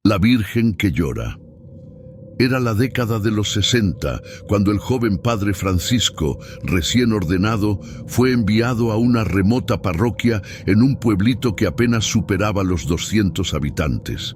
La Virgen que llora. Era la década de los 60, cuando el joven padre Francisco, recién ordenado, fue enviado a una remota parroquia en un pueblito que apenas superaba los 200 habitantes.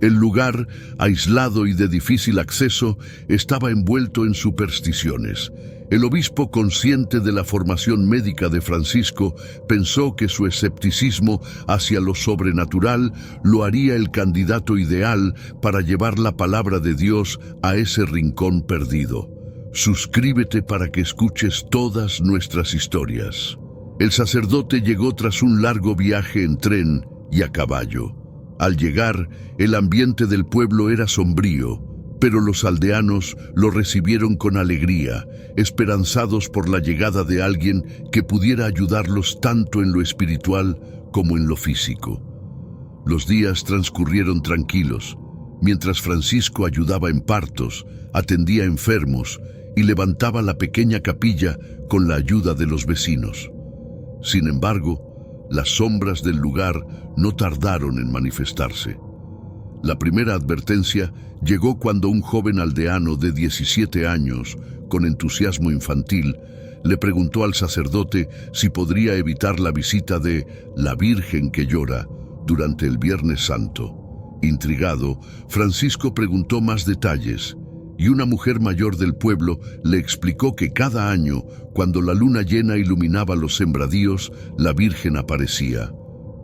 El lugar, aislado y de difícil acceso, estaba envuelto en supersticiones. El obispo, consciente de la formación médica de Francisco, pensó que su escepticismo hacia lo sobrenatural lo haría el candidato ideal para llevar la palabra de Dios a ese rincón perdido. Suscríbete para que escuches todas nuestras historias. El sacerdote llegó tras un largo viaje en tren y a caballo. Al llegar, el ambiente del pueblo era sombrío, pero los aldeanos lo recibieron con alegría, esperanzados por la llegada de alguien que pudiera ayudarlos tanto en lo espiritual como en lo físico. Los días transcurrieron tranquilos, mientras Francisco ayudaba en partos, atendía enfermos y levantaba la pequeña capilla con la ayuda de los vecinos. Sin embargo, las sombras del lugar no tardaron en manifestarse. La primera advertencia llegó cuando un joven aldeano de 17 años, con entusiasmo infantil, le preguntó al sacerdote si podría evitar la visita de la Virgen que llora durante el Viernes Santo. Intrigado, Francisco preguntó más detalles, y una mujer mayor del pueblo le explicó que cada año, cuando la luna llena iluminaba los sembradíos, la Virgen aparecía.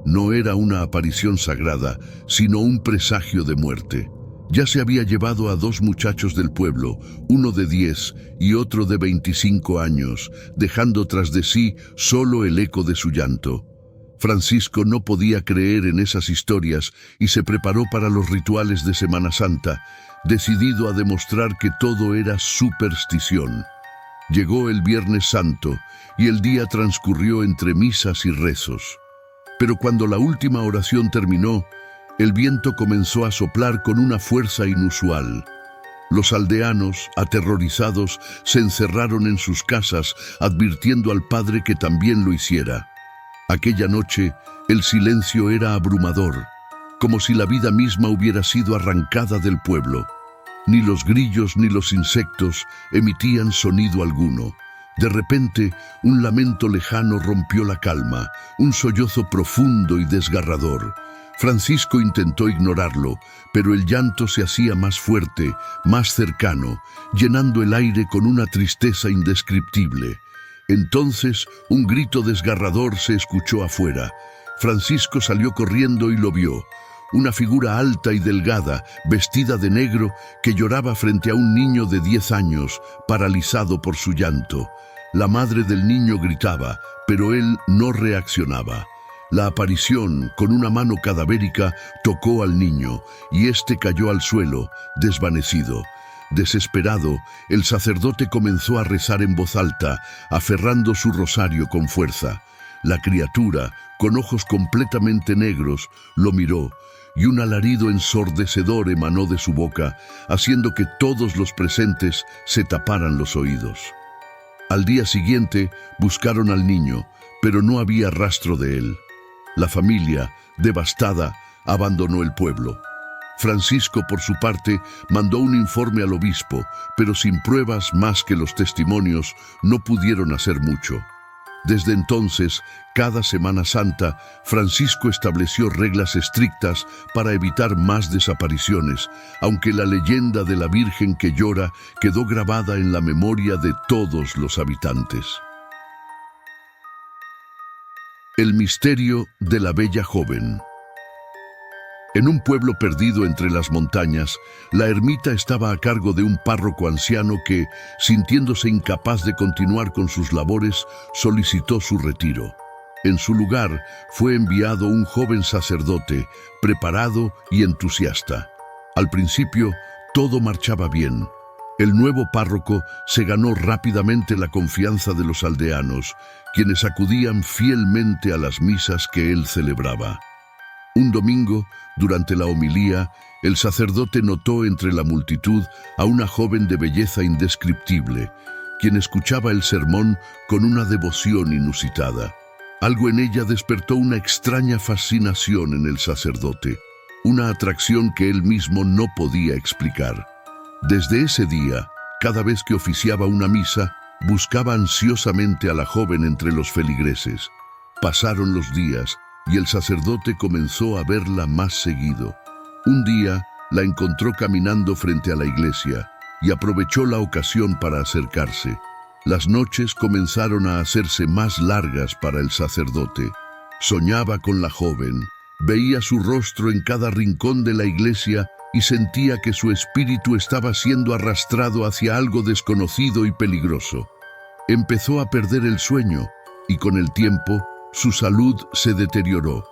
No era una aparición sagrada, sino un presagio de muerte. Ya se había llevado a 2 muchachos del pueblo, uno de 10 y otro de 25 años, dejando tras de sí solo el eco de su llanto. Francisco no podía creer en esas historias y se preparó para los rituales de Semana Santa, decidido a demostrar que todo era superstición. Llegó el Viernes Santo y el día transcurrió entre misas y rezos. Pero cuando la última oración terminó, el viento comenzó a soplar con una fuerza inusual. Los aldeanos, aterrorizados, se encerraron en sus casas, advirtiendo al padre que también lo hiciera. Aquella noche, el silencio era abrumador, como si la vida misma hubiera sido arrancada del pueblo. Ni los grillos ni los insectos emitían sonido alguno. De repente, un lamento lejano rompió la calma, un sollozo profundo y desgarrador. Francisco intentó ignorarlo, pero el llanto se hacía más fuerte, más cercano, llenando el aire con una tristeza indescriptible. Entonces, un grito desgarrador se escuchó afuera. Francisco salió corriendo y lo vio. Una figura alta y delgada, vestida de negro, que lloraba frente a un niño de 10 años, paralizado por su llanto. La madre del niño gritaba, pero él no reaccionaba. La aparición, con una mano cadavérica, tocó al niño, y éste cayó al suelo, desvanecido. Desesperado, el sacerdote comenzó a rezar en voz alta, aferrando su rosario con fuerza. La criatura, con ojos completamente negros, lo miró, y un alarido ensordecedor emanó de su boca, haciendo que todos los presentes se taparan los oídos. Al día siguiente, buscaron al niño, pero no había rastro de él. La familia, devastada, abandonó el pueblo. Francisco, por su parte, mandó un informe al obispo, pero sin pruebas más que los testimonios, no pudieron hacer mucho. Desde entonces, cada Semana Santa, Francisco estableció reglas estrictas para evitar más desapariciones, aunque la leyenda de la Virgen que llora quedó grabada en la memoria de todos los habitantes. El misterio de la bella joven. En un pueblo perdido entre las montañas, la ermita estaba a cargo de un párroco anciano que, sintiéndose incapaz de continuar con sus labores, solicitó su retiro. En su lugar fue enviado un joven sacerdote, preparado y entusiasta. Al principio, todo marchaba bien. El nuevo párroco se ganó rápidamente la confianza de los aldeanos, quienes acudían fielmente a las misas que él celebraba. Un domingo, durante la homilía, el sacerdote notó entre la multitud a una joven de belleza indescriptible, quien escuchaba el sermón con una devoción inusitada. Algo en ella despertó una extraña fascinación en el sacerdote. una atracción que él mismo no podía explicar. Desde ese día, cada vez que oficiaba una misa, buscaba ansiosamente a la joven entre los feligreses. Pasaron los días y el sacerdote comenzó a verla más seguido. Un día la encontró caminando frente a la iglesia y aprovechó la ocasión para acercarse. Las noches comenzaron a hacerse más largas para el sacerdote. Soñaba con la joven, veía su rostro en cada rincón de la iglesia y sentía que su espíritu estaba siendo arrastrado hacia algo desconocido y peligroso. Empezó a perder el sueño y con el tiempo su salud se deterioró.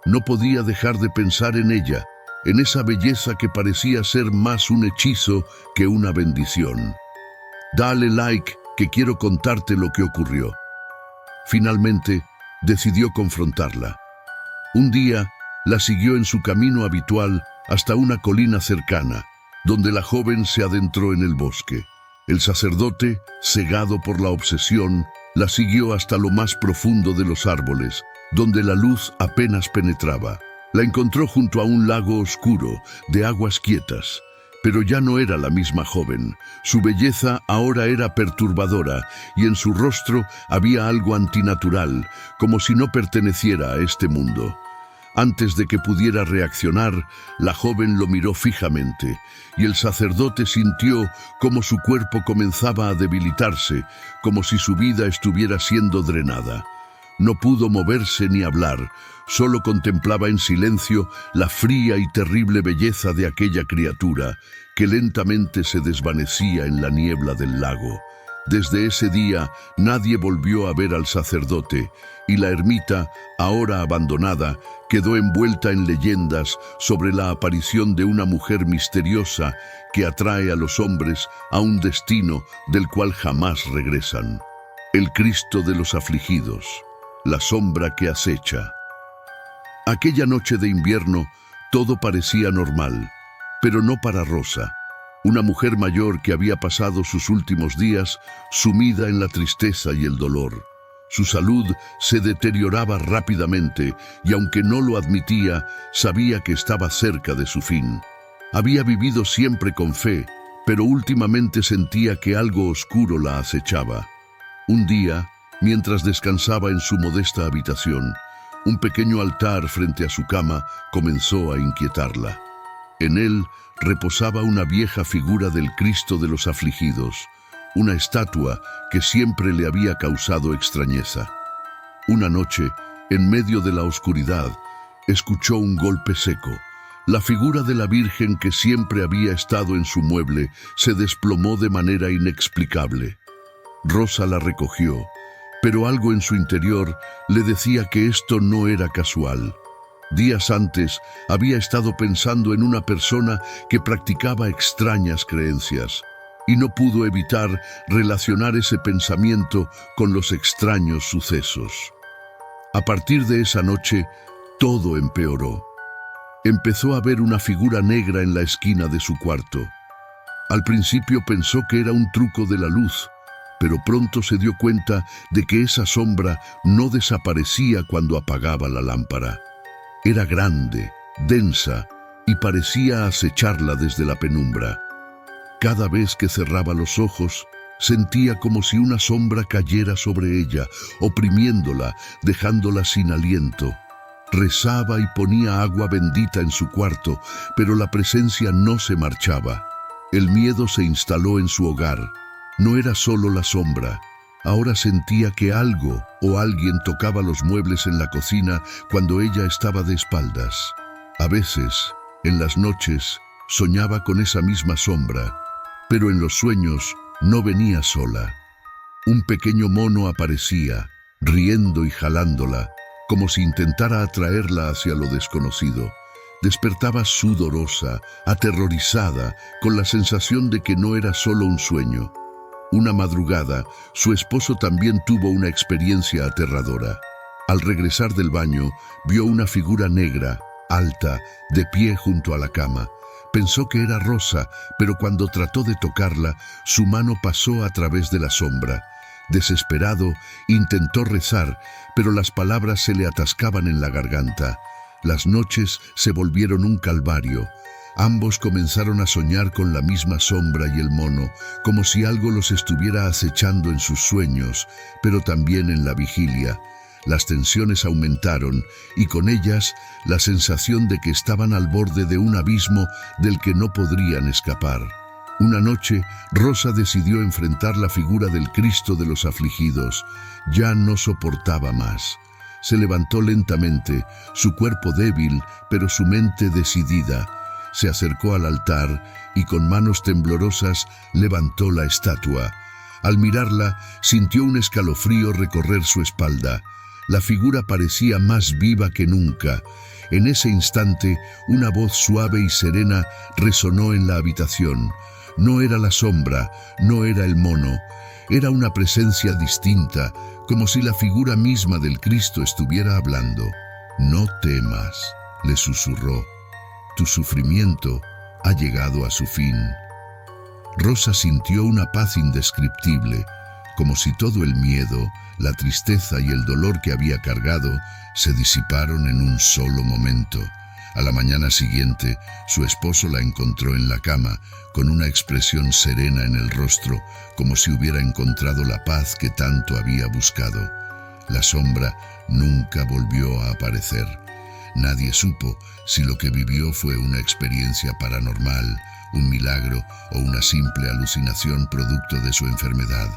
No podía dejar de pensar en ella, en esa belleza que parecía ser más un hechizo que una bendición. Dale like, que quiero contarte lo que ocurrió. Finalmente, decidió confrontarla. Un día, la siguió en su camino habitual hasta una colina cercana, donde la joven se adentró en el bosque. El sacerdote, cegado por la obsesión, la siguió hasta lo más profundo de los árboles, donde la luz apenas penetraba. La encontró junto a un lago oscuro, de aguas quietas. Pero ya no era la misma joven. Su belleza ahora era perturbadora y en su rostro había algo antinatural, como si no perteneciera a este mundo. Antes de que pudiera reaccionar, la joven lo miró fijamente y el sacerdote sintió cómo su cuerpo comenzaba a debilitarse, como si su vida estuviera siendo drenada. No pudo moverse ni hablar, solo contemplaba en silencio la fría y terrible belleza de aquella criatura que lentamente se desvanecía en la niebla del lago. Desde ese día nadie volvió a ver al sacerdote y la ermita, ahora abandonada, quedó envuelta en leyendas sobre la aparición de una mujer misteriosa que atrae a los hombres a un destino del cual jamás regresan. El Cristo de los afligidos, la sombra que acecha. Aquella noche de invierno todo parecía normal, pero no para Rosa, una mujer mayor que había pasado sus últimos días sumida en la tristeza y el dolor. Su salud se deterioraba rápidamente y aunque no lo admitía, sabía que estaba cerca de su fin. Había vivido siempre con fe, pero últimamente sentía que algo oscuro la acechaba. Un día, mientras descansaba en su modesta habitación, un pequeño altar frente a su cama comenzó a inquietarla. En él reposaba una vieja figura del Cristo de los afligidos, una estatua que siempre le había causado extrañeza. Una noche, en medio de la oscuridad, escuchó un golpe seco. La figura de la Virgen que siempre había estado en su mueble se desplomó de manera inexplicable. Rosa la recogió, pero algo en su interior le decía que esto no era casual. Días antes había estado pensando en una persona que practicaba extrañas creencias y no pudo evitar relacionar ese pensamiento con los extraños sucesos. A partir de esa noche, todo empeoró. Empezó a ver una figura negra en la esquina de su cuarto. Al principio pensó que era un truco de la luz, pero pronto se dio cuenta de que esa sombra no desaparecía cuando apagaba la lámpara. Era grande, densa y parecía acecharla desde la penumbra. Cada vez que cerraba los ojos, sentía como si una sombra cayera sobre ella, oprimiéndola, dejándola sin aliento. Rezaba y ponía agua bendita en su cuarto, pero la presencia no se marchaba. El miedo se instaló en su hogar. No era solo la sombra. Ahora sentía que algo o alguien tocaba los muebles en la cocina cuando ella estaba de espaldas. A veces, en las noches, soñaba con esa misma sombra, pero en los sueños no venía sola. Un pequeño mono aparecía, riendo y jalándola, como si intentara atraerla hacia lo desconocido. Despertaba sudorosa, aterrorizada, con la sensación de que no era solo un sueño. Una madrugada, su esposo también tuvo una experiencia aterradora. Al regresar del baño, vio una figura negra, alta, de pie junto a la cama. Pensó que era Rosa, pero cuando trató de tocarla, su mano pasó a través de la sombra. Desesperado, intentó rezar, pero las palabras se le atascaban en la garganta. Las noches se volvieron un calvario. Ambos comenzaron a soñar con la misma sombra y el mono, como si algo los estuviera acechando en sus sueños, pero también en la vigilia. Las tensiones aumentaron y con ellas la sensación de que estaban al borde de un abismo del que no podrían escapar. Una noche, Rosa decidió enfrentar la figura del Cristo de los afligidos. Ya no soportaba más. Se levantó lentamente, su cuerpo débil, pero su mente decidida. Se acercó al altar y con manos temblorosas levantó la estatua. Al mirarla, sintió un escalofrío recorrer su espalda. La figura parecía más viva que nunca. En ese instante, una voz suave y serena resonó en la habitación. No era la sombra, no era el mono. Era una presencia distinta, como si la figura misma del Cristo estuviera hablando. «No temas», le susurró. «Tu sufrimiento ha llegado a su fin». Rosa sintió una paz indescriptible, como si todo el miedo, la tristeza y el dolor que había cargado se disiparon en un solo momento. A la mañana siguiente, su esposo la encontró en la cama, con una expresión serena en el rostro, como si hubiera encontrado la paz que tanto había buscado. La sombra nunca volvió a aparecer. Nadie supo si lo que vivió fue una experiencia paranormal, un milagro o una simple alucinación producto de su enfermedad.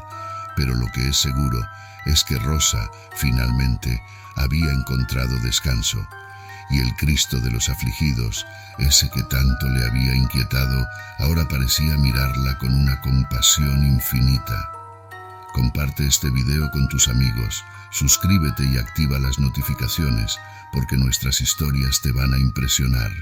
Pero lo que es seguro es que Rosa, finalmente, había encontrado descanso. Y el Cristo de los afligidos, ese que tanto le había inquietado, ahora parecía mirarla con una compasión infinita. Comparte este video con tus amigos, suscríbete y activa las notificaciones, porque nuestras historias te van a impresionar.